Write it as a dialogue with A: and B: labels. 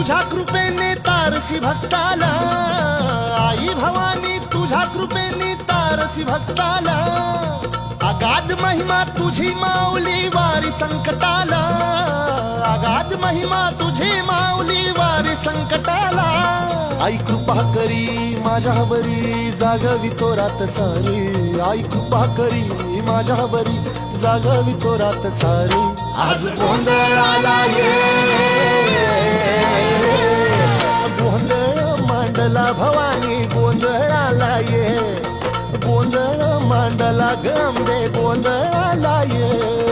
A: तुझ्या कृपेने तारसी भक्ताला, आई भवानी तुझ्या कृपेने तारसी भक्ताला, अगाध महिमा तुझी माऊली वारी संकटाला, अगाध महिमा तुझी माऊली वारी संकटाला. आई कृपा करी माझ्यावरी जागवी तो रात सारी, आई कृपा करी माझ्यावरी जागवी तो रात सारी. आज गोंधळाला ये, गोंधळ मांडला भवानी गोंधळाला ये, गोंधळ मांडला गंबे गोंधळाला ये.